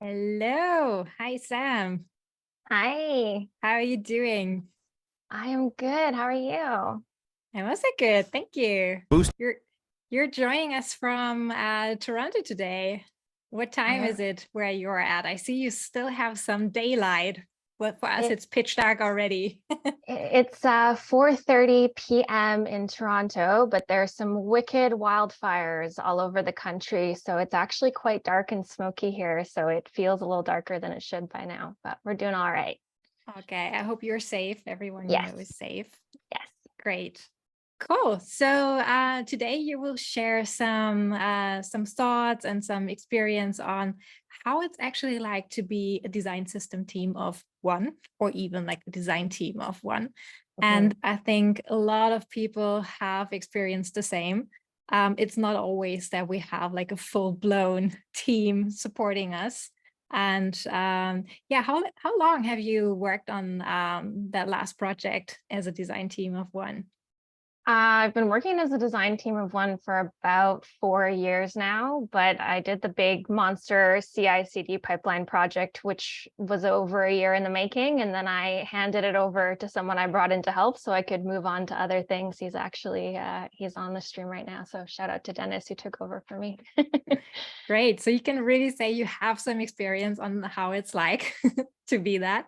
Hello. Hi, Sam. Hi, How are you doing? I am good. How are you? I'm also good. Thank you. Boost. You're joining us from Toronto today. What time I is it where you're at? I see you still have some daylight. But for us, it it's pitch dark already. it's 4:30 p.m. in Toronto, but there's some wicked wildfires all over the country, so it's actually quite dark and smoky here, so it feels a little darker than it should by now, but we're doing all right. Okay, I hope you're safe. Everyone you Yes, know is safe. yes. Great. Cool. So today you will share some thoughts and some experience on how it's actually like to be a design system team of one, or even like a design team of one. Mhm. And I think a lot of people have experienced the same. It's not always that we have like a full blown team supporting us. And yeah, how long have you worked on that last project as a design team of one? I've been working as a design team of one for about 4 years now, but I did the big monster CI/CD pipeline project, which was over a year in the making. And then I handed it over to someone I brought in to help so I could move on to other things. He's on the stream right now. So shout out to Dennis who took over for me. Great. So you can really say you have some experience on how it's like to be that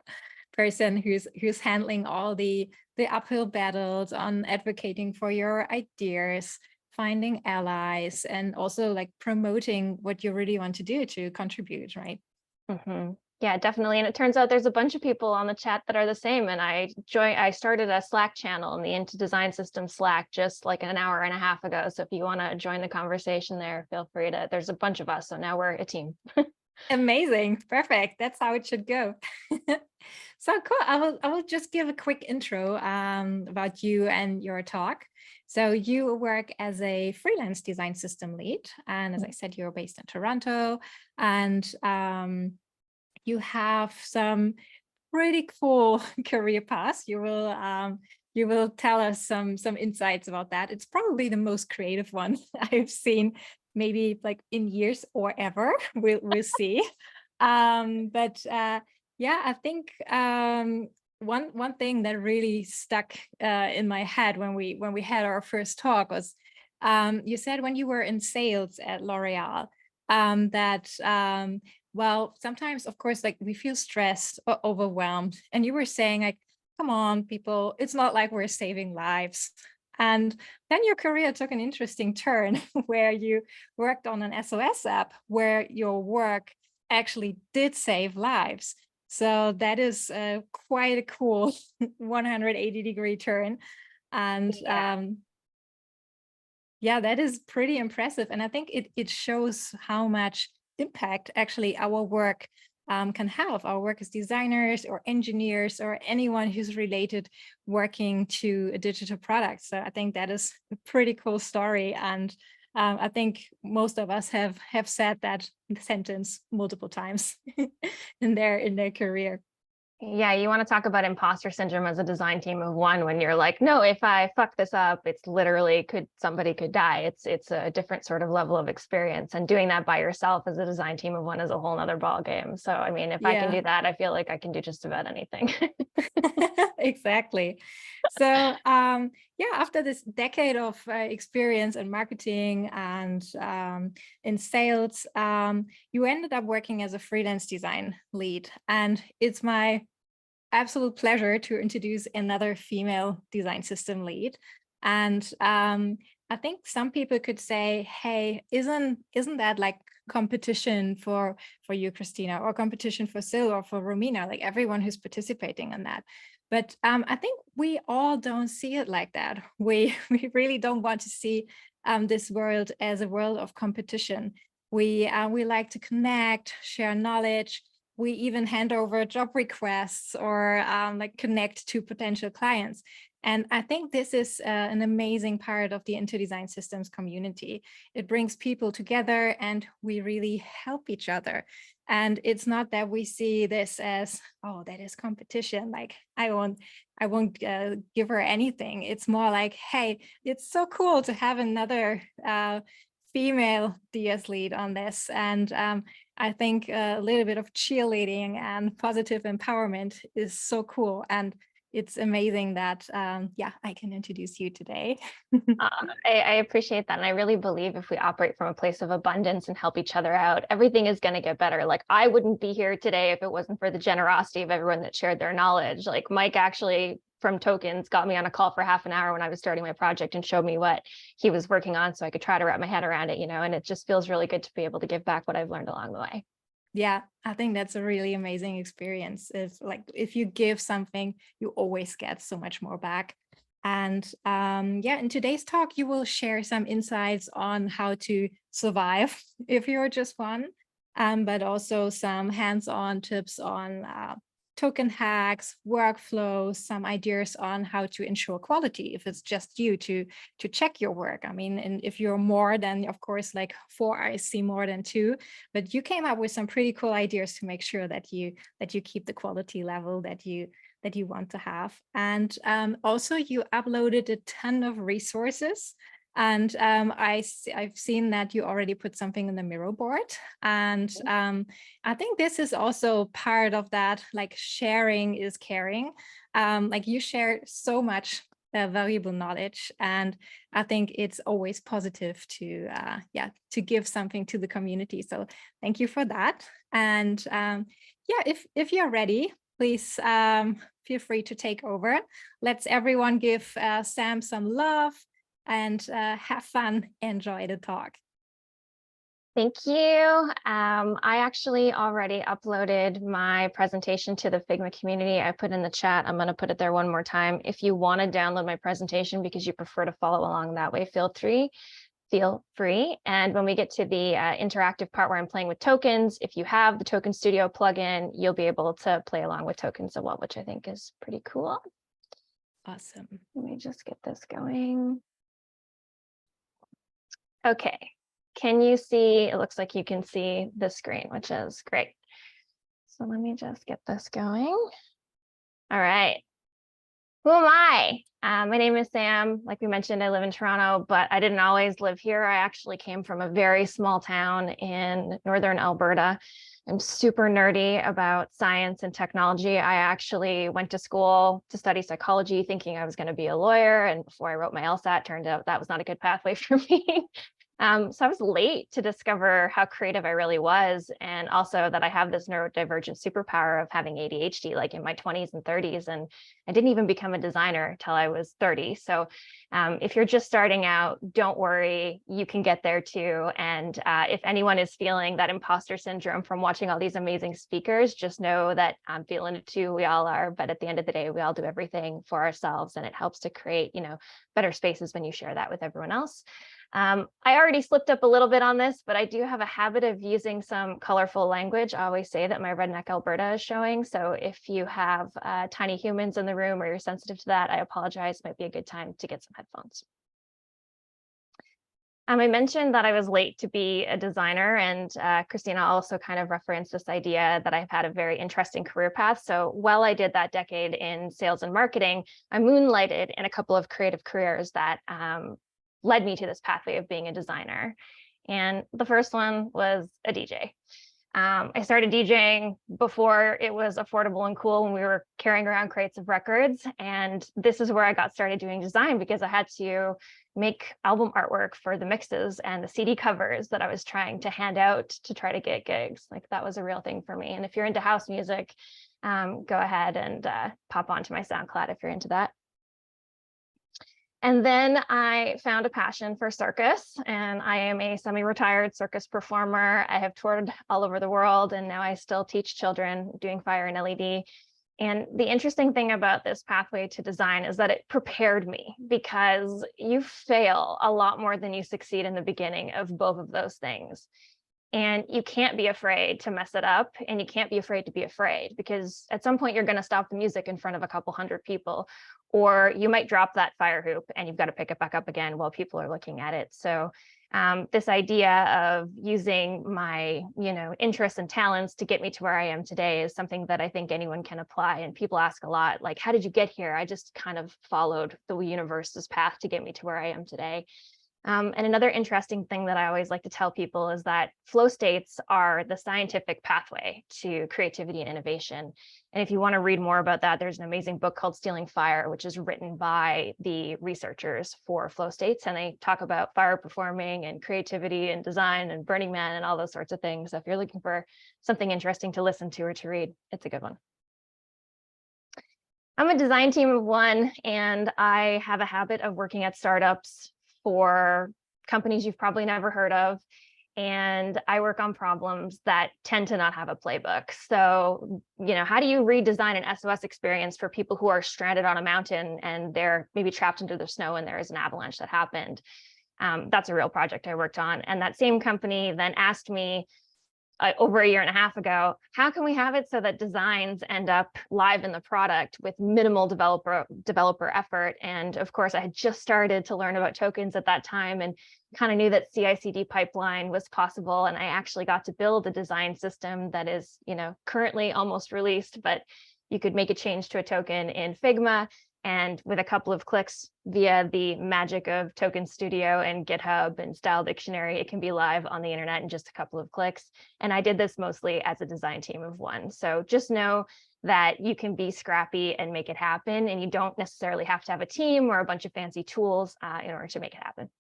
person who's handling all the uphill battles on advocating for your ideas, finding allies, and also like promoting what you really want to do to contribute, right? Mhm. Yeah, definitely. And it turns out there's a bunch of people on the chat that are the same. And I started a Slack channel in the Into Design System Slack just like an hour and a half ago. So if you want to join the conversation there, feel free to. There's a bunch of us, so now we're a team. Amazing. Perfect. That's how it should go. So cool. I will just give a quick intro about you and your talk. So you work as a freelance design system lead, and as I said, you're based in Toronto, and you have some pretty cool career path. You will tell us some insights about that. It's probably the most creative one I've seen, maybe like in years or ever. We'll see. But yeah, I think one thing that really stuck in my head when we had our first talk was you said when you were in sales at L'Oreal that well, sometimes, of course, like we feel stressed or overwhelmed. And you were saying, like, come on, people, it's not like we're saving lives. And then your career took an interesting turn where you worked on an SOS app where your work actually did save lives. So that is quite a cool 180-degree turn. And Yeah. yeah, that is pretty impressive. And I think it shows how much impact actually our work can have. Our work as designers or engineers or anyone who's related working to a digital product. So I think that is a pretty cool story. And I think most of us have said that sentence multiple times in their career. Yeah, you want to talk about imposter syndrome as a design team of one when you're like, no, if I fuck this up, it's literally somebody could die. It's a different sort of level of experience. And doing that by yourself as a design team of one is a whole nother ball game. So I mean, if I can Yeah. do that, I feel like I can do just about anything. Exactly. So, yeah, after this decade of experience in marketing and in sales, you ended up working as a freelance design lead. And it's my absolute pleasure to introduce another female design system lead. And I think some people could say, "Hey, isn't that like competition for you, Christina, or competition for Sil or for Romina? Like everyone who's participating in that." But I think we all don't see it like that. We we really don't want to see this world as a world of competition. We like to connect, share knowledge, we even hand over job requests or like connect to potential clients. And I think this is an amazing part of the Into Design Systems community. It brings people together and we really help each other. And it's not that we see this as, oh, that is competition. Like I won't give her anything. It's more like, hey, it's so cool to have another female DS lead on this. And I think a little bit of cheerleading and positive empowerment is so cool. And it's amazing that, yeah, I can introduce you today. I appreciate that. And I really believe if we operate from a place of abundance and help each other out, everything is going to get better. Like I wouldn't be here today if it wasn't for the generosity of everyone that shared their knowledge. Like Mike actually from Tokens got me on a call for half an hour when I was starting my project and showed me what he was working on so I could try to wrap my head around it, and it just feels really good to be able to give back what I've learned along the way. Yeah, I think that's a really amazing experience. If you give something, you always get so much more back. And yeah, in today's talk, you will share some insights on how to survive if you're just one, but also some hands-on tips on token hacks, workflows, some ideas on how to ensure quality if it's just you to check your work. I mean, and if you're more, then of course, like 4 eyes see more than 2, but you came up with some pretty cool ideas to make sure that you keep the quality level that you want to have. And also you uploaded a ton of resources. And I've seen that you already put something in the Miro board. And I think this is also part of that, like sharing is caring. Like you share so much valuable knowledge. And I think it's always positive to, yeah, to give something to the community. So thank you for that. And yeah, if you're ready, please feel free to take over. Let's everyone give Sam some love and have fun, enjoy the talk. Thank you. I actually already uploaded my presentation to the Figma community. I put in the chat. I'm going to put it there one more time. If you want to download my presentation because you prefer to follow along that way, feel free. And when we get to the interactive part where I'm playing with tokens, if you have the Token Studio plugin, you'll be able to play along with tokens as well, which I think is pretty cool. Awesome. Let me just get this going. Okay. Can you see? It looks like you can see the screen, which is great. So let me just get this going. All right. Who am I? My name is Sam. Like we mentioned, I live in Toronto, but I didn't always live here. I actually came from a very small town in northern Alberta. I'm super nerdy about science and technology. I actually went to school to study psychology thinking I was going to be a lawyer. And before I wrote my LSAT, turned out that was not a good pathway for me. So I was late to discover how creative I really was, and also that I have this neurodivergent superpower of having ADHD, like in my 20s and 30s, and I didn't even become a designer till I was 30. So if you're just starting out, don't worry, you can get there too. And if anyone is feeling that imposter syndrome from watching all these amazing speakers, just know that I'm feeling it too. We all are, but at the end of the day, we all do everything for ourselves, and it helps to create, better spaces when you share that with everyone else. I already slipped up a little bit on this, but I do have a habit of using some colorful language. I always say that my redneck Alberta is showing. So if you have tiny humans in the room or you're sensitive to that, I apologize. It might be a good time to get some headphones. I mentioned that I was late to be a designer, and Christina also kind of referenced this idea that I've had a very interesting career path. So while I did that decade in sales and marketing, I moonlighted in a couple of creative careers that led me to this pathway of being a designer. And the first one was a DJ. I started DJing before it was affordable and cool when we were carrying around crates of records. And this is where I got started doing design because I had to make album artwork for the mixes and the CD covers that I was trying to hand out to try to get gigs. Like that was a real thing for me. And if you're into house music, go ahead and pop onto my SoundCloud if you're into that. And then I found a passion for circus, and I am a semi-retired circus performer. I have toured all over the world, and now I still teach children doing fire and LED. And the interesting thing about this pathway to design is that it prepared me, because you fail a lot more than you succeed in the beginning of both of those things. And you can't be afraid to mess it up, and you can't be afraid to be afraid, because at some point you're going to stop the music in front of a couple hundred people, or you might drop that fire hoop and you've got to pick it back up again while people are looking at it. So this idea of using my, interests and talents to get me to where I am today is something that I think anyone can apply. And people ask a lot, like, how did you get here? I just kind of followed the universe's path to get me to where I am today. And another interesting thing that I always like to tell people is that flow states are the scientific pathway to creativity and innovation. And if you want to read more about that, there's an amazing book called Stealing Fire, which is written by the researchers for flow states. And they talk about fire performing and creativity and design and Burning Man and all those sorts of things. So if you're looking for something interesting to listen to or to read, it's a good one. I'm a design team of one, and I have a habit of working at startups for companies you've probably never heard of. And I work on problems that tend to not have a playbook. So, how do you redesign an SOS experience for people who are stranded on a mountain and they're maybe trapped into the snow and there is an avalanche that happened? That's a real project I worked on. And that same company then asked me over a year and a half ago, how can we have it so that designs end up live in the product with minimal developer effort? And of course, I had just started to learn about tokens at that time and kind of knew that CI/CD pipeline was possible. And I actually got to build a design system that is, currently almost released, but you could make a change to a token in Figma. And with a couple of clicks via the magic of Token Studio and GitHub and Style Dictionary, it can be live on the internet in just a couple of clicks. And I did this mostly as a design team of one. So just know that you can be scrappy and make it happen. And you don't necessarily have to have a team or a bunch of fancy tools in order to make it happen.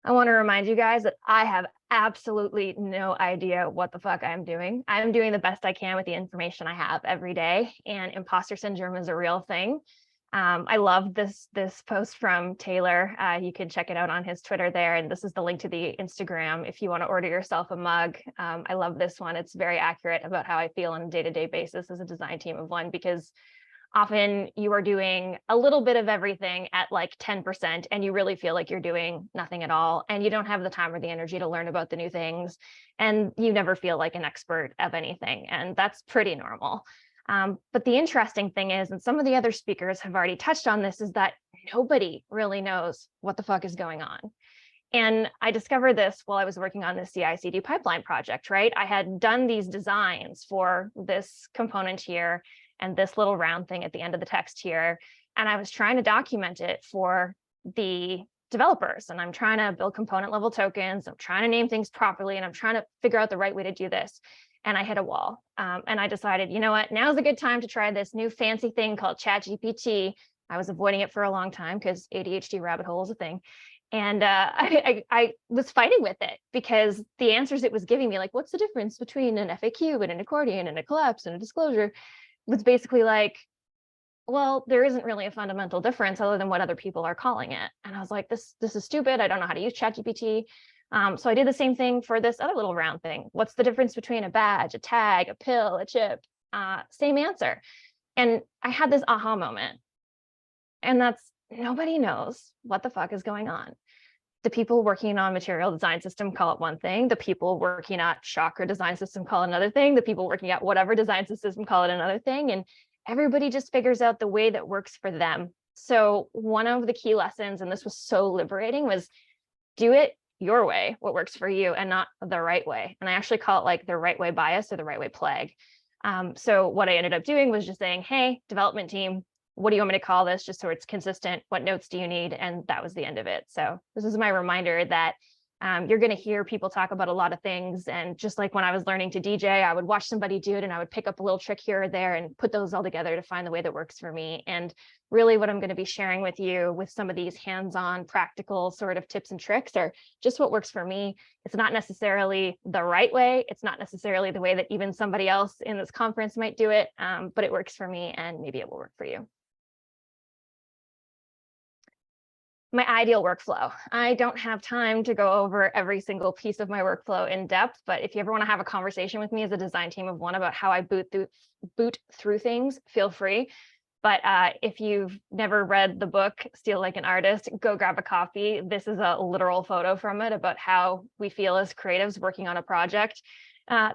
I want to remind you guys that I have absolutely no idea what the fuck I'm doing. I'm doing the best I can with the information I have every day, and imposter syndrome is a real thing. I love this post from Taylor. You can check it out on his Twitter there, and this is the link to the Instagram if you want to order yourself a mug. I love this one. It's very accurate about how I feel on a day-to-day basis as a design team of one, because often you are doing a little bit of everything at like 10%, and you really feel like you're doing nothing at all. And you don't have the time or the energy to learn about the new things. And you never feel like an expert of anything. And that's pretty normal. But the interesting thing is, and some of the other speakers have already touched on this, is that nobody really knows what the fuck is going on. And I discovered this while I was working on the CI/CD pipeline project, right? I had done these designs for this component here and this little round thing at the end of the text here. And I was trying to document it for the developers. And I'm trying to build component level tokens. I'm trying to name things properly. And I'm trying to figure out the right way to do this. And I hit a wall. And I decided, you know what, now's a good time to try this new fancy thing called ChatGPT. I was avoiding it for a long time because ADHD rabbit hole is a thing. And I was fighting with it because the answers it was giving me, like, what's the difference between an FAQ and an accordion and a collapse and a disclosure, was basically like, well, there isn't really a fundamental difference other than what other people are calling it. And I was like, this is stupid. I don't know how to use ChatGPT. So I did the same thing for this other little round thing. What's the difference between a badge, a tag, a pill, a chip? Same answer. And I had this aha moment. And that's, nobody knows what the fuck is going on. The people working on material design system call it one thing. The people working at Chakra design system call it another thing. The people working at whatever design system call it another thing. And everybody just figures out the way that works for them. So one of the key lessons, and this was so liberating, was do it your way, what works for you, and not the right way. And I actually call it like the right way bias or the right way plague. So what I ended up doing was just saying, hey, development team, what do you want me to call this, just so it's consistent? What notes do you need? And that was the end of it. So this is my reminder that you're going to hear people talk about a lot of things. And just like when I was learning to DJ, I would watch somebody do it and I would pick up a little trick here or there and put those all together to find the way that works for me. And really what I'm going to be sharing with you with some of these hands-on practical sort of tips and tricks are just what works for me. It's not necessarily the right way. It's not necessarily the way that even somebody else in this conference might do it, but it works for me and maybe it will work for you. My ideal workflow. I don't have time to go over every single piece of my workflow in depth, but if you ever want to have a conversation with me as a design team of one about how I boot through things, feel free. But if you've never read the book, Steal Like an Artist, go grab a copy. This is a literal photo from it about how we feel as creatives working on a project.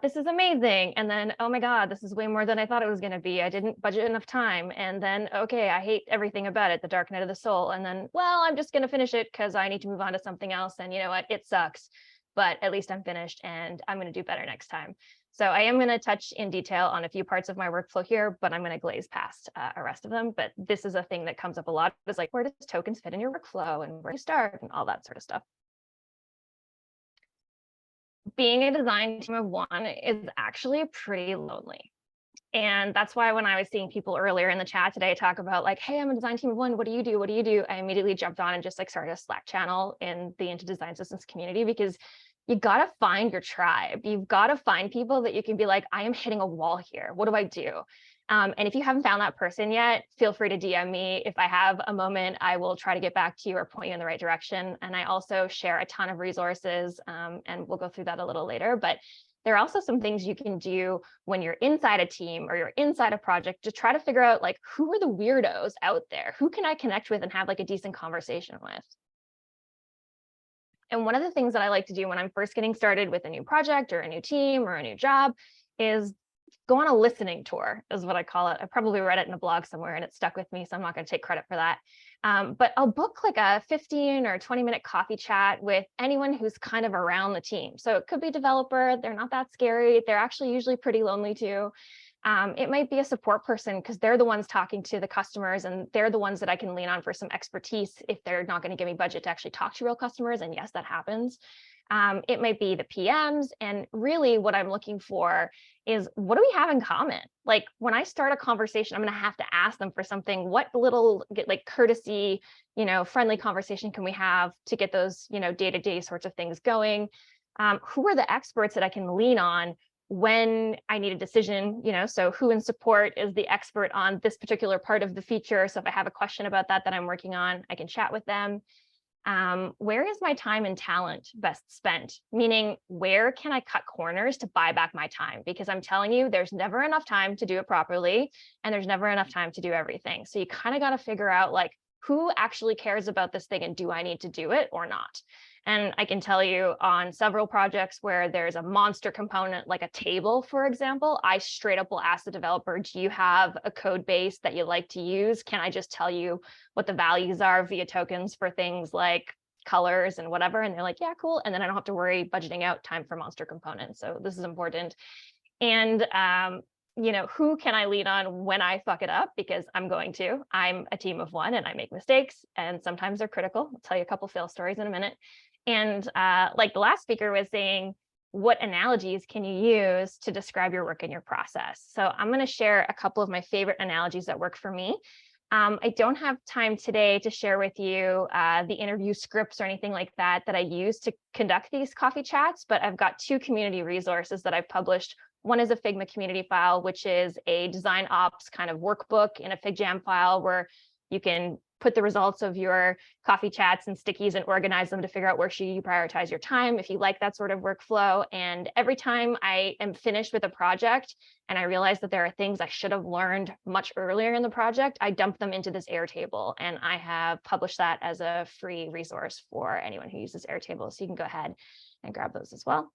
This is amazing. And then, oh my God, this is way more than I thought it was going to be. I didn't budget enough time. And then, okay, I hate everything about it, the dark night of the soul. And then, well, I'm just going to finish it because I need to move on to something else. And you know what? It sucks, but at least I'm finished and I'm going to do better next time. So I am going to touch in detail on a few parts of my workflow here, but I'm going to glaze past the rest of them. But this is a thing that comes up a lot. It's like, where does tokens fit in your workflow and where do you start and all that sort of stuff. Being a design team of one is actually pretty lonely. And that's why when I was seeing people earlier in the chat today talk about like, hey, I'm a design team of one, what do you do? What do you do? I immediately jumped on and just like started a Slack channel in the Into Design Systems community, because you got to find your tribe. You've got to find people that you can be like, I am hitting a wall here. What do I do? And if you haven't found that person yet, feel free to DM me. If I have a moment, I will try to get back to you or point you in the right direction. And I also share a ton of resources, and we'll go through that a little later. But there are also some things you can do when you're inside a team or you're inside a project to try to figure out like, who are the weirdos out there? Who can I connect with and have like a decent conversation with? And one of the things that I like to do when I'm first getting started with a new project or a new team or a new job is go on a listening tour, is what I call it. I probably read it in a blog somewhere and it stuck with me, so I'm not going to take credit for that. But I'll book like a 15 or 20-minute coffee chat with anyone who's kind of around the team. So it could be a developer. They're not that scary. They're actually usually pretty lonely too. It might be a support person because they're the ones talking to the customers and they're the ones that I can lean on for some expertise if they're not going to give me budget to actually talk to real customers. And yes, that happens. It might be the PMs. And really what I'm looking for is, what do we have in common? Like when I start a conversation, I'm going to have to ask them for something. What little like courtesy, friendly conversation can we have to get those, day-to-day sorts of things going? Who are the experts that I can lean on when I need a decision, so who in support is the expert on this particular part of the feature? So if I have a question about that I'm working on, I can chat with them. Where is my time and talent best spent? Meaning, where can I cut corners to buy back my time? Because I'm telling you, there's never enough time to do it properly, and there's never enough time to do everything. So you kind of got to figure out like, who actually cares about this thing and do I need to do it or not? And I can tell you on several projects where there's a monster component, like a table, for example, I straight up will ask the developer, do you have a code base that you like to use? Can I just tell you what the values are via tokens for things like colors and whatever? And they're like, yeah, cool. And then I don't have to worry budgeting out time for monster components. So this is important. And who can I lean on when I fuck it up? Because I'm going to. I'm a team of one and I make mistakes and sometimes they're critical. I'll tell you a couple fail stories in a minute. And like the last speaker was saying, what analogies can you use to describe your work and your process? So I'm going to share a couple of my favorite analogies that work for me. I don't have time today to share with you the interview scripts or anything like that I use to conduct these coffee chats, but I've got two community resources that I've published. One is a Figma community file, which is a design ops kind of workbook in a FigJam file where you can put the results of your coffee chats and stickies and organize them to figure out where should you prioritize your time if you like that sort of workflow. And every time I am finished with a project and I realize that there are things I should have learned much earlier in the project, I dump them into this Airtable. And I have published that as a free resource for anyone who uses Airtable. So you can go ahead and grab those as well.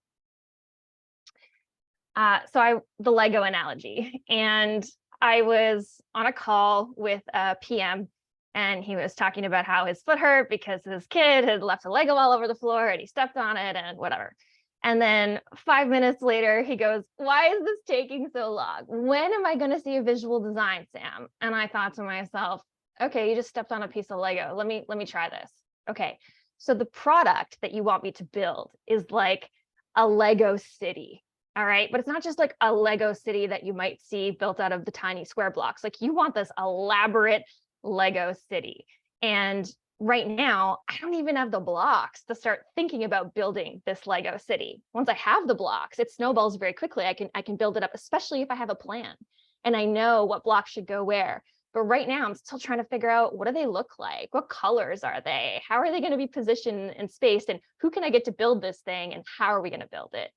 The Lego analogy, and I was on a call with a PM and he was talking about how his foot hurt because his kid had left a Lego all over the floor and he stepped on it and whatever. And then 5 minutes later, he goes, why is this taking so long? When am I going to see a visual design, Sam? And I thought to myself, okay, you just stepped on a piece of Lego. Let me try this. Okay, so the product that you want me to build is like a Lego city. All right, but it's not just like a Lego city that you might see built out of the tiny square blocks. Like you want this elaborate Lego city. And right now, I don't even have the blocks to start thinking about building this Lego city. Once I have the blocks, it snowballs very quickly. I can build it up, especially if I have a plan and I know what blocks should go where. But right now, I'm still trying to figure out, what do they look like? What colors are they? How are they going to be positioned and spaced? And who can I get to build this thing? And how are we going to build it?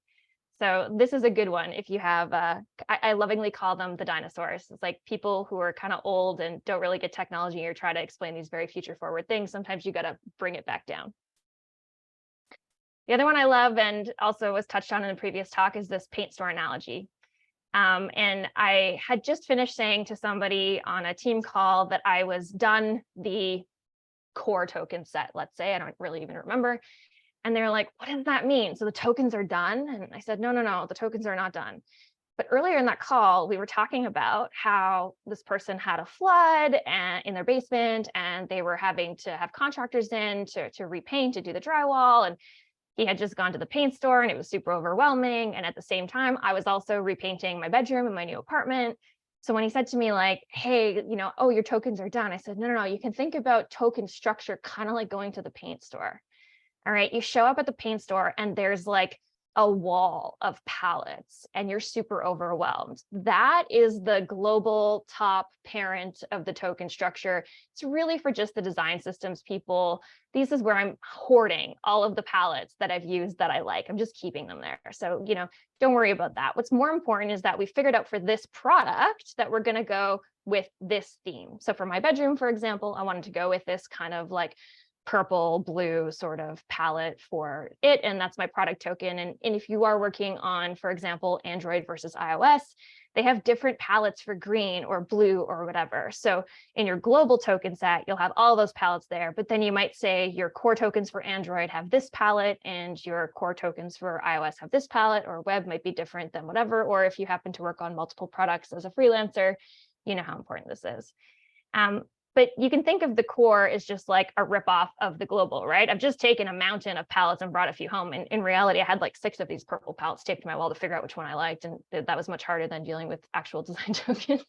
So this is a good one. If you have, I lovingly call them the dinosaurs. It's like people who are kind of old and don't really get technology or try to explain these very future forward things. Sometimes you got to bring it back down. The other one I love and also was touched on in the previous talk is this paint store analogy. And I had just finished saying to somebody on a team call that I was done the core token set, let's say, I don't really even remember. And they're like, what does that mean? So the tokens are done? And I said, no, no, no, the tokens are not done. But earlier in that call, we were talking about how this person had a flood in their basement, and they were having to have contractors in to repaint, to do the drywall. And he had just gone to the paint store and it was super overwhelming. And at the same time, I was also repainting my bedroom in my new apartment. So when he said to me like, hey, oh, your tokens are done, I said, no, no, no, you can think about token structure kind of like going to the paint store. All right, you show up at the paint store and there's like a wall of palettes and you're super overwhelmed. That is the global top parent of the token structure. It's really for just the design systems people. This is where I'm hoarding all of the palettes that I've used that I like. I'm just keeping them there. So, don't worry about that. What's more important is that we figured out for this product that we're going to go with this theme. So for my bedroom, for example, I wanted to go with this kind of like purple blue sort of palette for it, and that's my product token. And if you are working on, for example, Android versus iOS, they have different palettes for green or blue or whatever. So in your global token set, you'll have all those palettes there, but then you might say your core tokens for Android have this palette and your core tokens for iOS have this palette, or web might be different than whatever. Or if you happen to work on multiple products as a freelancer, you know how important this is. But you can think of the core as just like a ripoff of the global, right? I've just taken a mountain of palettes and brought a few home. And in reality, I had like 6 of these purple palettes taped to my wall to figure out which one I liked. And that was much harder than dealing with actual design tokens.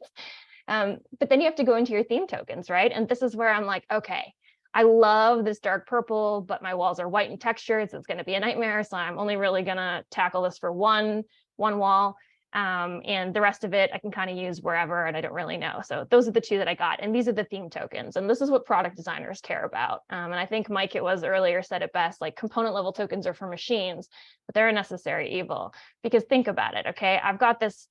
But then you have to go into your theme tokens, right? And this is where I'm like, okay, I love this dark purple, but my walls are white in texture, so it's going to be a nightmare. So I'm only really going to tackle this for one wall. And the rest of it I can kind of use wherever, and I don't really know. So those are the 2 that I got. And these are the theme tokens. And this is what product designers care about. And I think Mike, it was earlier, said it best, like component level tokens are for machines, but they're a necessary evil. Because think about it, okay? I got this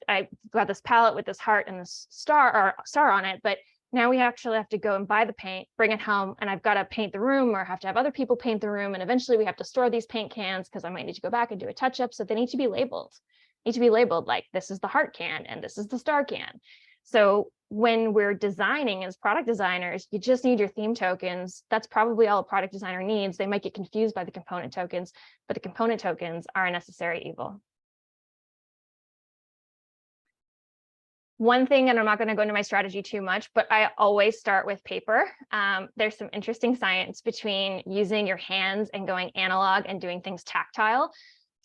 palette with this heart and this star on it, but now we actually have to go and buy the paint, bring it home, and I've got to paint the room, or have to have other people paint the room. And eventually we have to store these paint cans because I might need to go back and do a touch up. So they need to be labeled. Like this is the heart can and this is the star can. So when we're designing as product designers, you just need your theme tokens. That's probably all a product designer needs. They might get confused by the component tokens, but the component tokens are a necessary evil. One thing, and I'm not going to go into my strategy too much, but I always start with paper. There's some interesting science between using your hands and going analog and doing things tactile.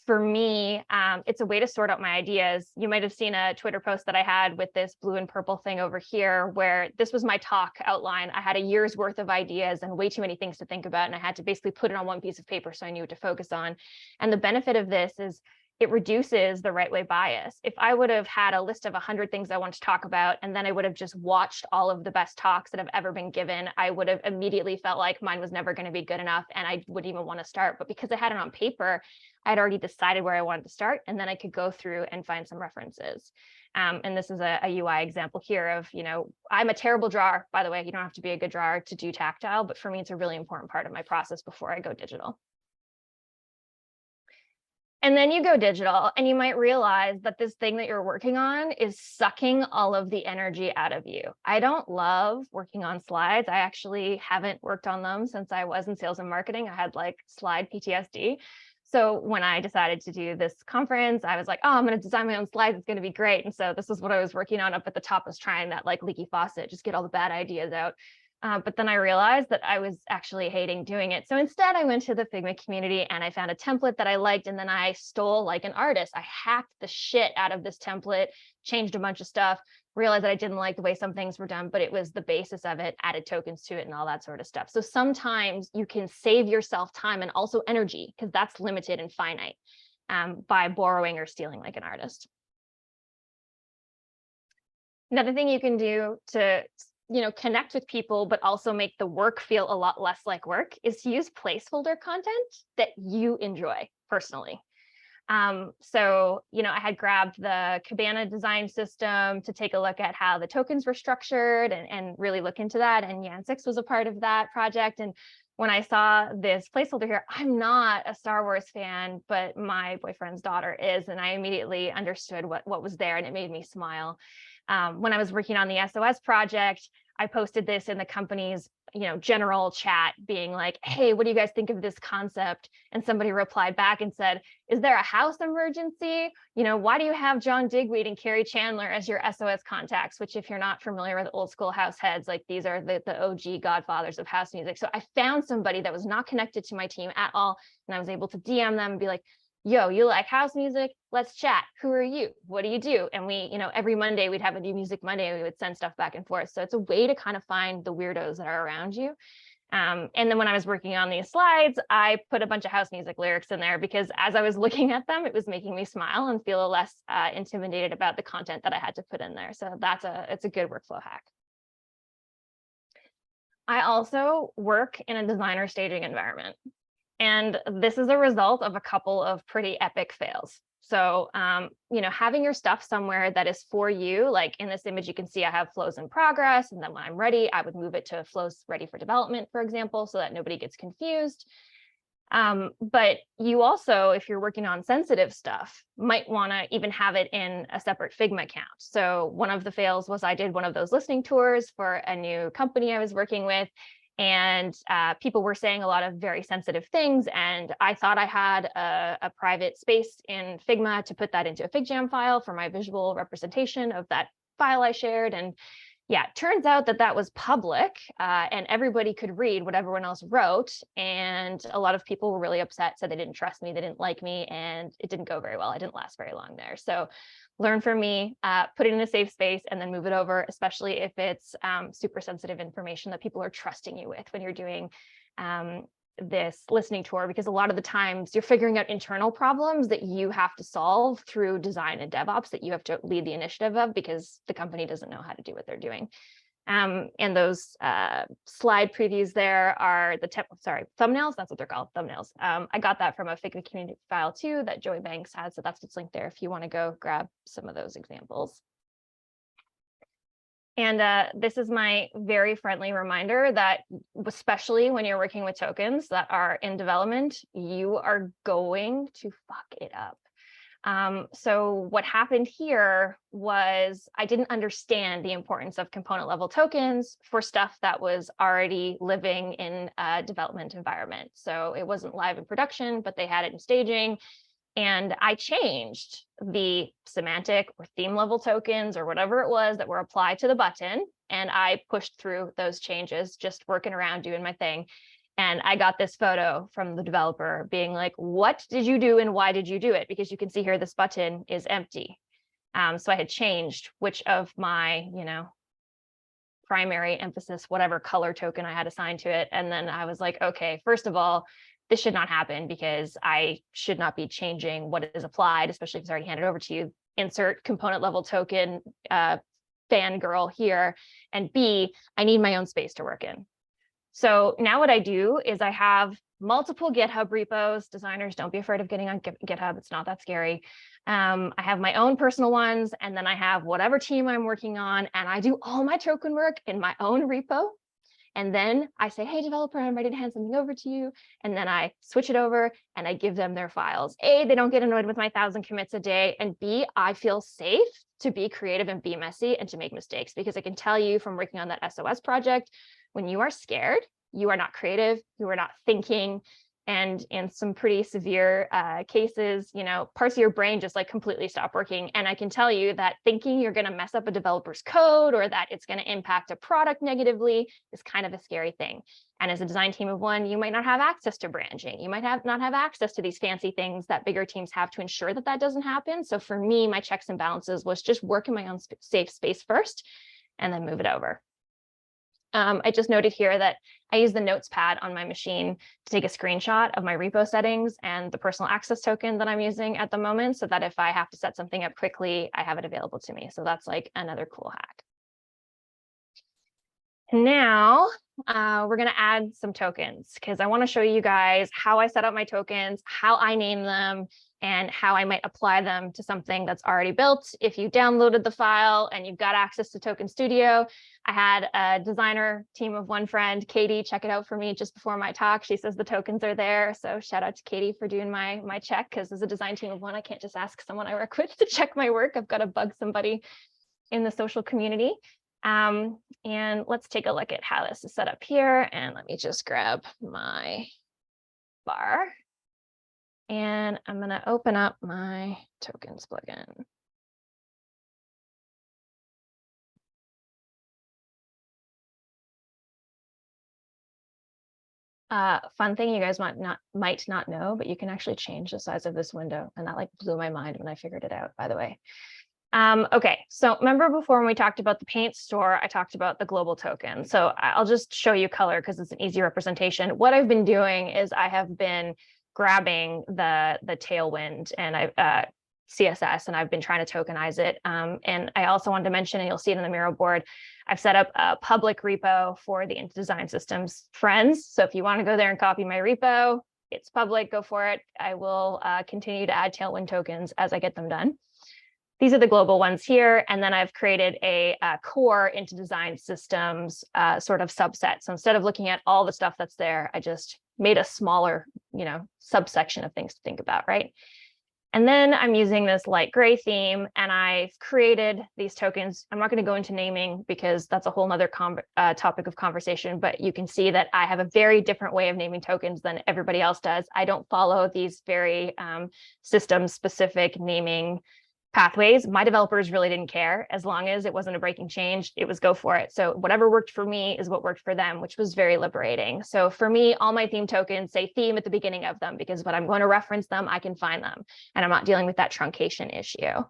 For me, it's a way to sort out my ideas. You might have seen a Twitter post that I had with this blue and purple thing over here, where this was my talk outline. I had a year's worth of ideas and way too many things to think about, and I had to basically put it on one piece of paper so I knew what to focus on. And the benefit of this is it reduces the right way bias. If I would have had a list of 100 things I want to talk about, and then I would have just watched all of the best talks that have ever been given, I would have immediately felt like mine was never going to be good enough and I wouldn't even want to start. But because I had it on paper, I'd already decided where I wanted to start, and then I could go through and find some references. And this is a UI example here of, I'm a terrible drawer, by the way. You don't have to be a good drawer to do tactile, but for me, it's a really important part of my process before I go digital. And then you go digital and you might realize that this thing that you're working on is sucking all of the energy out of you. I don't love working on slides. I actually haven't worked on them since I was in sales and marketing. I had like slide PTSD. So when I decided to do this conference, I was like, oh, I'm going to design my own slides. It's going to be great. And so this is what I was working on up at the top, was trying that like leaky faucet, just get all the bad ideas out. But then I realized that I was actually hating doing it. So instead, I went to the Figma community and I found a template that I liked. And then I stole like an artist. I hacked the shit out of this template, changed a bunch of stuff, realized that I didn't like the way some things were done, but it was the basis of it, added tokens to it and all that sort of stuff. So sometimes you can save yourself time and also energy, because that's limited and finite, by borrowing or stealing like an artist. Another thing you can do to connect with people, but also make the work feel a lot less like work, is to use placeholder content that you enjoy personally. So, I had grabbed the Cabana design system to take a look at how the tokens were structured and really look into that. And Yansix was a part of that project. And when I saw this placeholder here, I'm not a Star Wars fan, but my boyfriend's daughter is, and I immediately understood what was there, and it made me smile. When I was working on the SOS project, I posted this in the company's, general chat being like, hey, what do you guys think of this concept? And somebody replied back and said, is there a house emergency? Why do you have John Digweed and Carrie Chandler as your SOS contacts? Which, if you're not familiar with old school house heads, like these are the OG godfathers of house music. So I found somebody that was not connected to my team at all. And I was able to DM them and be like, yo, you like house music? Let's chat. Who are you? What do you do? And we, every Monday we'd have a new music Monday and we would send stuff back and forth. So it's a way to kind of find the weirdos that are around you. And then when I was working on these slides, I put a bunch of house music lyrics in there because as I was looking at them, it was making me smile and feel less intimidated about the content that I had to put in there. So it's a good workflow hack. I also work in a designer staging environment. And this is a result of a couple of pretty epic fails. So, having your stuff somewhere that is for you, like in this image, you can see I have flows in progress. And then when I'm ready, I would move it to flows ready for development, for example, so that nobody gets confused. But you also, if you're working on sensitive stuff, might want to even have it in a separate Figma account. So one of the fails was I did one of those listening tours for a new company I was working with. And people were saying a lot of very sensitive things. And I thought I had a private space in Figma to put that into a FigJam file for my visual representation of that file I shared. And yeah, it turns out that that was public and everybody could read what everyone else wrote. And a lot of people were really upset, said they didn't trust me, they didn't like me, and it didn't go very well. I didn't last very long there. So learn from me, put it in a safe space, and then move it over, especially if it's super sensitive information that people are trusting you with when you're doing this listening tour, because a lot of the times you're figuring out internal problems that you have to solve through design and DevOps that you have to lead the initiative of because the company doesn't know how to do what they're doing. And those slide previews there are the thumbnails. That's what they're called, thumbnails. I got that from a Figma community file too that Joey Banks had. So that's what's linked there if you want to go grab some of those examples. And this is my very friendly reminder that, especially when you're working with tokens that are in development, you are going to fuck it up. So what happened here was I didn't understand the importance of component level tokens for stuff that was already living in a development environment. So it wasn't live in production, but they had it in staging. And I changed the semantic or theme level tokens or whatever it was that were applied to the button. And I pushed through those changes, just working around doing my thing. And I got this photo from the developer being like, what did you do and why did you do it? Because you can see here, this button is empty. So I had changed which of my, primary emphasis, whatever color token I had assigned to it. And then I was like, okay, first of all, this should not happen because I should not be changing what is applied, especially if it's already handed over to you. Insert component level token fangirl here. And B, I need my own space to work in. So now what I do is I have multiple GitHub repos. Designers, don't be afraid of getting on GitHub. It's not that scary. I have my own personal ones, and then I have whatever team I'm working on, and I do all my token work in my own repo. And then I say, hey, developer, I'm ready to hand something over to you. And then I switch it over and I give them their files. A, they don't get annoyed with my 1,000 commits a day. And B, I feel safe to be creative and be messy and to make mistakes, because I can tell you from working on that SOS project, when you are scared, you are not creative, you are not thinking. And in some pretty severe cases, parts of your brain just like completely stop working. And I can tell you that thinking you're going to mess up a developer's code or that it's going to impact a product negatively is kind of a scary thing. And as a design team of one, you might not have access to branching. You might not have access to these fancy things that bigger teams have to ensure that that doesn't happen. So for me, my checks and balances was just work in my own safe space first and then move it over. I just noted here that I use the notes pad on my machine to take a screenshot of my repo settings and the personal access token that I'm using at the moment, so that if I have to set something up quickly, I have it available to me. So that's like another cool hack. Now we're going to add some tokens because I want to show you guys how I set up my tokens, how I name them, and how I might apply them to something that's already built. If you downloaded the file and you've got access to Token Studio, I had a designer team of one friend, Katie, check it out for me just before my talk. She says the tokens are there. So shout out to Katie for doing my check, because as a design team of one, I can't just ask someone I work with to check my work. I've got to bug somebody in the social community. And let's take a look at how this is set up here. And let me just grab my bar. And I'm going to open up my tokens plugin. Fun thing you guys might not know, but you can actually change the size of this window. And that like blew my mind when I figured it out, by the way. Okay, so remember before when we talked about the paint store, I talked about the global token. So I'll just show you color because it's an easy representation. What I've been doing is I have been grabbing the Tailwind and CSS, and I've been trying to tokenize it. And I also wanted to mention, and you'll see it in the Miro board, I've set up a public repo for the InDesign Systems friends. So if you want to go there and copy my repo, it's public, go for it. I will continue to add Tailwind tokens as I get them done. These are the global ones here. And then I've created a core InDesign Systems sort of subset. So instead of looking at all the stuff that's there, I just made a smaller, subsection of things to think about, right? And then I'm using this light gray theme, and I've created these tokens. I'm not going to go into naming because that's a whole nother topic of conversation, but you can see that I have a very different way of naming tokens than everybody else does. I don't follow these very system-specific naming pathways. My developers really didn't care. As long as it wasn't a breaking change, it was go for it. So whatever worked for me is what worked for them, which was very liberating. So for me, all my theme tokens say theme at the beginning of them, because when I'm going to reference them, I can find them, and I'm not dealing with that truncation issue.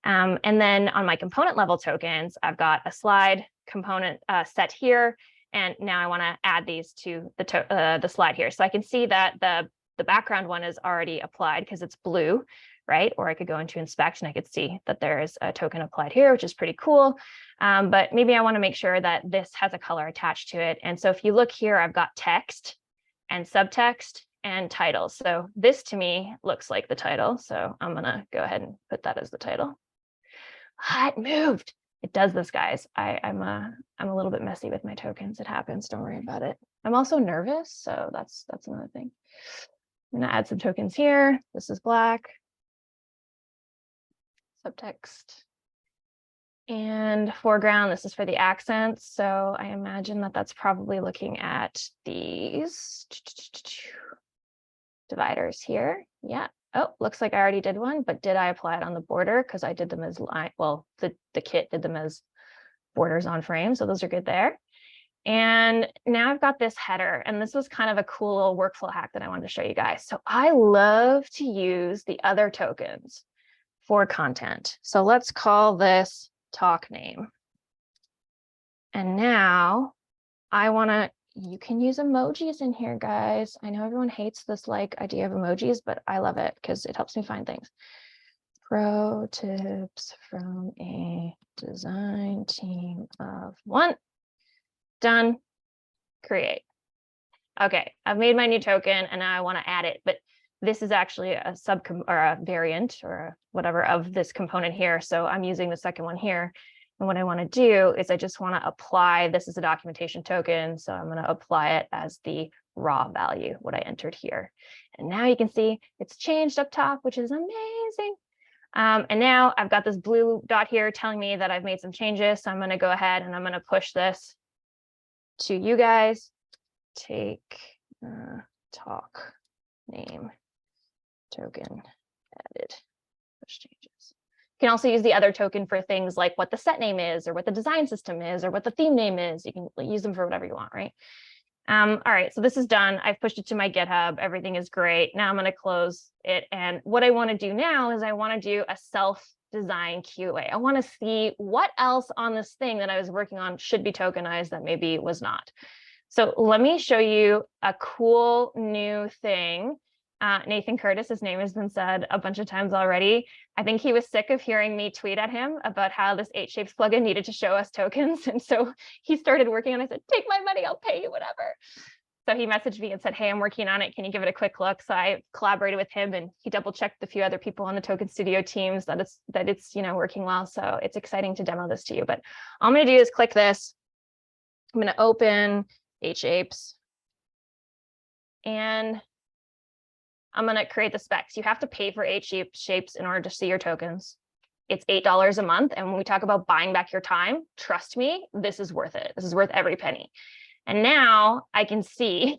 And then on my component level tokens, I've got a slide component set here. And now I want to add these to the slide here. So I can see that the background one is already applied because it's blue, right? Or I could go into inspect and I could see that there is a token applied here, which is pretty cool. But maybe I want to make sure that this has a color attached to it. And so if you look here, I've got text and subtext and title. So this to me looks like the title. So I'm going to go ahead and put that as the title. It moved. It does this, guys. I'm a little bit messy with my tokens. It happens. Don't worry about it. I'm also nervous. So that's another thing. I'm going to add some tokens here. This is black. Subtext and foreground. This is for the accents. So I imagine that that's probably looking at these dividers here. Yeah. Oh, looks like I already did one, but did I apply it on the border? Because I did them as line. Well, the kit did them as borders on frame. So those are good there. And now I've got this header, and this was kind of a cool little workflow hack that I wanted to show you guys. So I love to use the other tokens for content. So let's call this talk name. And now you can use emojis in here, guys. I know everyone hates this idea of emojis, but I love it because it helps me find things. Pro tips from a design team of one. Done. Create. Okay, I've made my new token and now I want to add it, but this is actually a a variant or whatever of this component here. So I'm using the second one here. And what I want to do is I just want to apply, this is a documentation token. So I'm going to apply it as the raw value, what I entered here. And now you can see it's changed up top, which is amazing. And now I've got this blue dot here telling me that I've made some changes. So I'm going to go ahead and I'm going to push this to you guys. Take talk name token added, push changes. You can also use the other token for things like what the set name is, or what the design system is, or what the theme name is. You can use them for whatever you want, right? All right, so this is done. I've pushed it to my GitHub. Everything is great. Now I'm going to close it. And what I want to do now is I want to do a self-design QA. I want to see what else on this thing that I was working on should be tokenized that maybe was not. So let me show you a cool new thing. Nathan Curtis, his name has been said a bunch of times already. I think he was sick of hearing me tweet at him about how this 8Shapes plugin needed to show us tokens. And so he started working on it. I said, take my money, I'll pay you whatever. So he messaged me and said, hey, I'm working on it. Can you give it a quick look? So I collaborated with him and he double checked a few other people on the Token Studio teams that it's working well. So it's exciting to demo this to you. But all I'm going to do is click this. I'm going to open 8Shapes and I'm going to create the specs. You have to pay for 8Shapes in order to see your tokens. It's $8 a month. And when we talk about buying back your time, trust me, this is worth it. This is worth every penny. And now I can see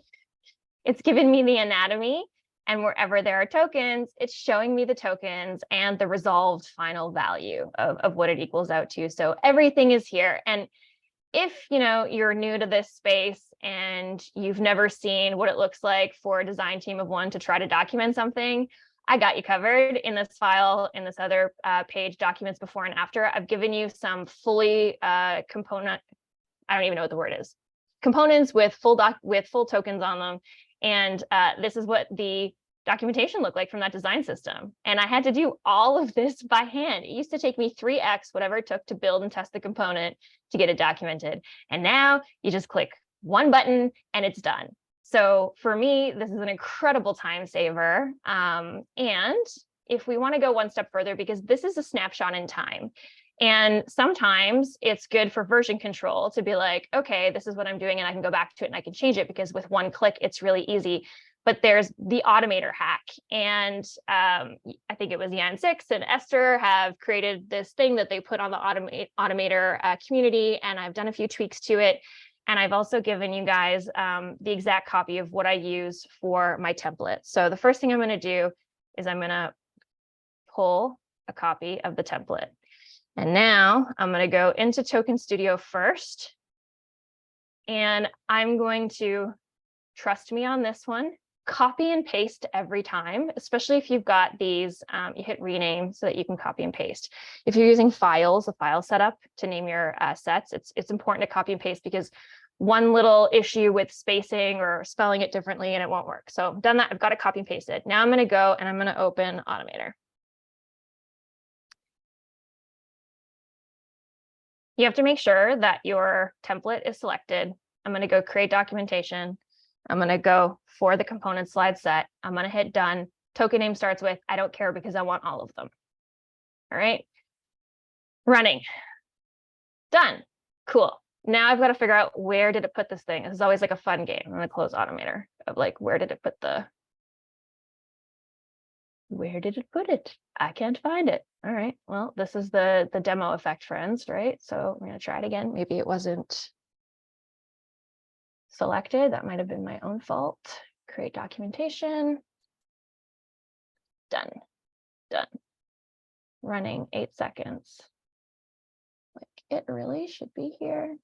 it's given me the anatomy, and wherever there are tokens, it's showing me the tokens and the resolved final value of what it equals out to. So everything is here. And if you're new to this space and you've never seen what it looks like for a design team of one to try to document something, I got you covered in this file, in this other page, documents before and after. I've given you some fully component, I don't even know what the word is, components with full tokens on them. And this is what the documentation looked like from that design system. And I had to do all of this by hand. It used to take me 3x whatever it took to build and test the component to get it documented. And now you just click one button and it's done. So for me, this is an incredible time saver. And if we want to go one step further, because this is a snapshot in time, and sometimes it's good for version control to be like, okay, this is what I'm doing, and I can go back to it and I can change it, because with one click, it's really easy. But there's the Automator hack. And I think it was Jan Six and Esther have created this thing that they put on the Automator community, and I've done a few tweaks to it. And I've also given you guys the exact copy of what I use for my template. So the first thing I'm going to do is I'm going to pull a copy of the template. And now I'm going to go into Token Studio first. And I'm going to, trust me on this one, copy and paste every time, especially if you've got these, you hit rename so that you can copy and paste. If you're using files, a file setup to name your sets, it's important to copy and paste, because one little issue with spacing or spelling it differently and it won't work. So I've done that. I've got it copy and pasted. Now I'm going to go and I'm going to open Automator. You have to make sure that your template is selected. I'm going to go create documentation. I'm going to go for the component slide set. I'm going to hit done. Token name starts with, I don't care, because I want all of them. All right. Running. Done. Cool. Now I've got to figure out, where did it put this thing? This is always like a fun game. I'm going to close Automator of like, where did it put it? I can't find it. All right. Well, this is the demo effect, friends, right? So I'm going to try it again. Maybe it wasn't selected. That might have been my own fault. Create documentation. Done. Done. Running 8 seconds. Like, it really should be here.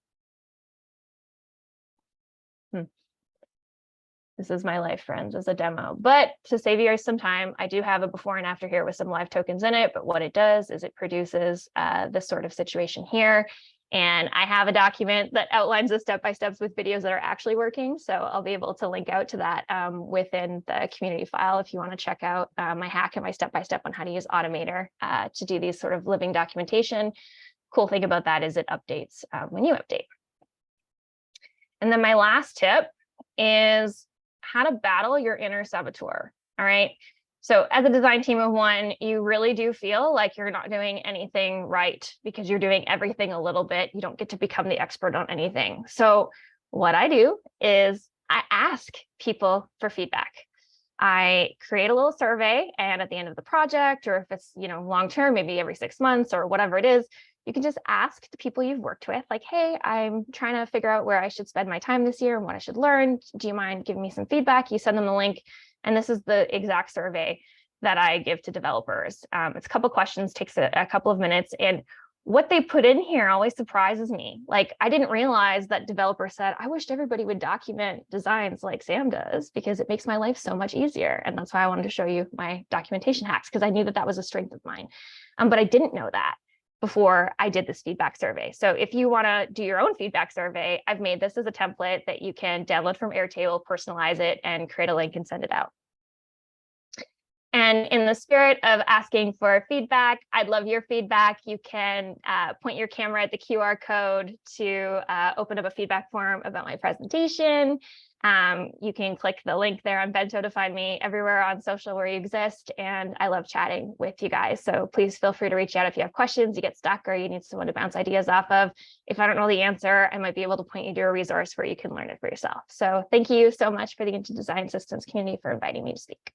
This is my life, friends, as a demo. But to save you guys some time, I do have a before and after here with some live tokens in it. But what it does is it produces this sort of situation here. And I have a document that outlines the step-by-steps with videos that are actually working. So I'll be able to link out to that within the community file if you want to check out my hack and my step-by-step on how to use Automator to do these sort of living documentation. Cool thing about that is it updates when you update. And then my last tip is how to battle your inner saboteur. All right. So as a design team of one, you really do feel like you're not doing anything right because you're doing everything a little bit. You don't get to become the expert on anything. So what I do is I ask people for feedback. I create a little survey, and at the end of the project, or if it's, long-term, maybe every 6 months or whatever it is, you can just ask the people you've worked with, like, hey, I'm trying to figure out where I should spend my time this year and what I should learn. Do you mind giving me some feedback? You send them the link. And this is the exact survey that I give to developers. It's a couple questions, takes a couple of minutes. And what they put in here always surprises me. Like, I didn't realize that developers said, I wished everybody would document designs like Sam does, because it makes my life so much easier. And that's why I wanted to show you my documentation hacks, because I knew that that was a strength of mine. But I didn't know that before I did this feedback survey. So if you want to do your own feedback survey, I've made this as a template that you can download from Airtable, personalize it, and create a link and send it out. And in the spirit of asking for feedback, I'd love your feedback. You can point your camera at the QR code to open up a feedback form about my presentation. You can click the link there on Bento to find me everywhere on social where you exist. And I love chatting with you guys. So please feel free to reach out if you have questions, you get stuck, or you need someone to bounce ideas off of. If I don't know the answer, I might be able to point you to a resource where you can learn it for yourself. So thank you so much for the Into Design Systems community for inviting me to speak.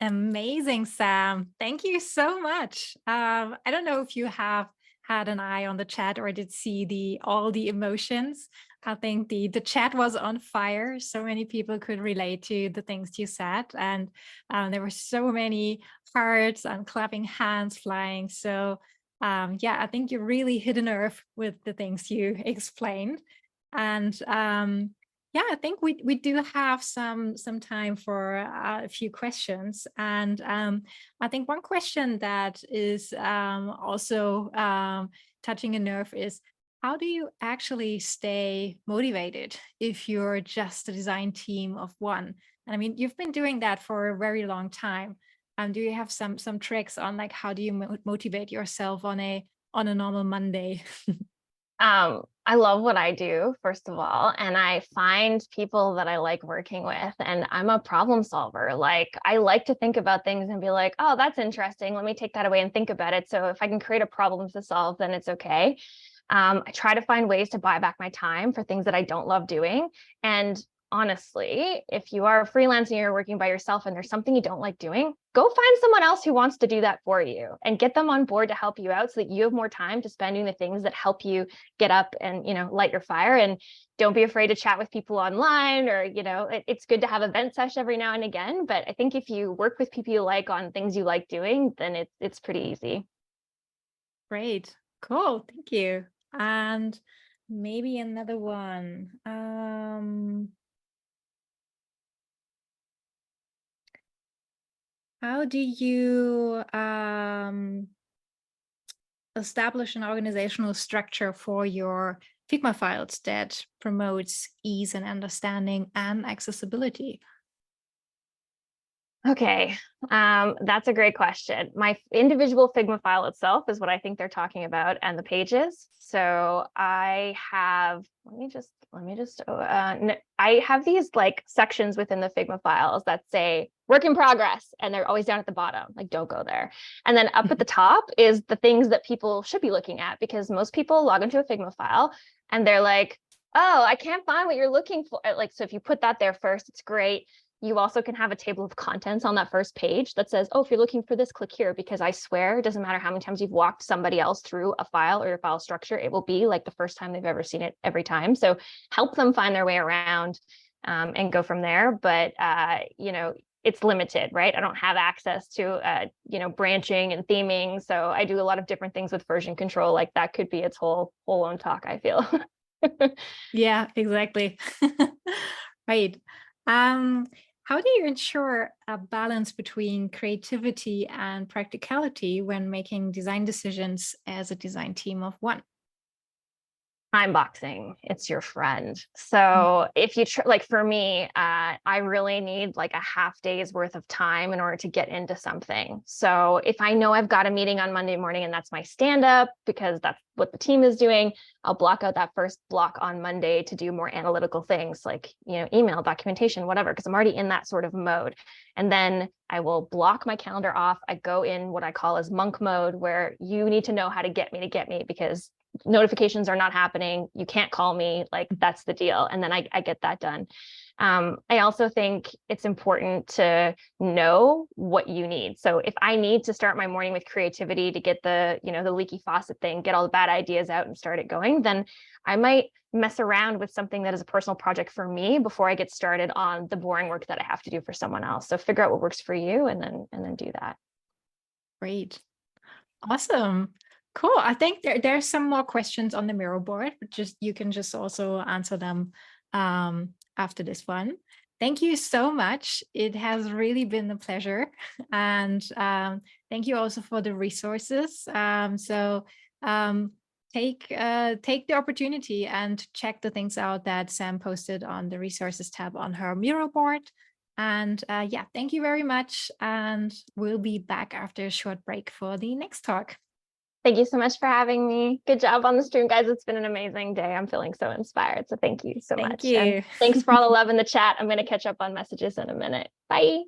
Amazing, Sam. Thank you so much. I don't know if you have had an eye on the chat or did see the all the emotions. I think the chat was on fire. So many people could relate to the things you said, and there were so many hearts and clapping hands flying. So yeah, I think you really hit a nerve with the things you explained, and yeah, I think we do have some time for a few questions, and I think one question that is also touching a nerve is how do you actually stay motivated if you're just a design team of one? And I mean, you've been doing that for a very long time. Do you have some tricks on like how do you motivate yourself on a normal Monday? I love what I do, first of all, and I find people that I like working with, and I'm a problem solver. Like, I like to think about things and be like, oh, that's interesting. Let me take that away and think about it. So if I can create a problem to solve, then it's okay. I try to find ways to buy back my time for things that I don't love doing. And honestly, if you are a freelancer and you're working by yourself and there's something you don't like doing, go find someone else who wants to do that for you and get them on board to help you out so that you have more time to spend doing the things that help you get up and, light your fire. And don't be afraid to chat with people online, or, it's good to have event sesh every now and again. But I think if you work with people you like on things you like doing, then it's pretty easy. Great. Cool. Thank you. And maybe another one. How do you establish an organizational structure for your Figma files that promotes ease and understanding and accessibility? Okay, that's a great question. My individual Figma file itself is what I think they're talking about, and the pages. So I have, I have these like sections within the Figma files that say work in progress, and they're always down at the bottom, like don't go there. And then up at the top is the things that people should be looking at, because most people log into a Figma file and they're like, oh, I can't find what you're looking for. Like, so if you put that there first, it's great. You also can have a table of contents on that first page that says, oh, if you're looking for this, click here, because I swear it doesn't matter how many times you've walked somebody else through a file or your file structure, it will be like the first time they've ever seen it every time. So help them find their way around and go from there. But, it's limited, right? I don't have access to, branching and theming. So I do a lot of different things with version control. Like that could be its whole own talk, I feel. Yeah, exactly. Right. How do you ensure a balance between creativity and practicality when making design decisions as a design team of one? Time boxing, it's your friend. So if you like, for me, I really need like a half day's worth of time in order to get into something. So if I know I've got a meeting on Monday morning and that's my stand up because that's what the team is doing, I'll block out that first block on Monday to do more analytical things like, email, documentation, whatever, because I'm already in that sort of mode. And then I will block my calendar off. I go in what I call as monk mode, where you need to know how to get me, because notifications are not happening. You can't call me, like that's the deal. And then I get that done. I also think it's important to know what you need. So if I need to start my morning with creativity to get the leaky faucet thing, get all the bad ideas out and start it going, then I might mess around with something that is a personal project for me before I get started on the boring work that I have to do for someone else. So figure out what works for you and then do that. Great. Awesome. Cool. I think there's some more questions on the Miro board, but you can just also answer them after this one. Thank you so much. It has really been a pleasure. And thank you also for the resources. Take the opportunity and check the things out that Sam posted on the resources tab on her Miro board. And yeah, thank you very much. And we'll be back after a short break for the next talk. Thank you so much for having me. Good job on the stream, guys. It's been an amazing day. I'm feeling so inspired. So thank you so much. Thank you. And thanks for all the love in the chat. I'm going to catch up on messages in a minute. Bye.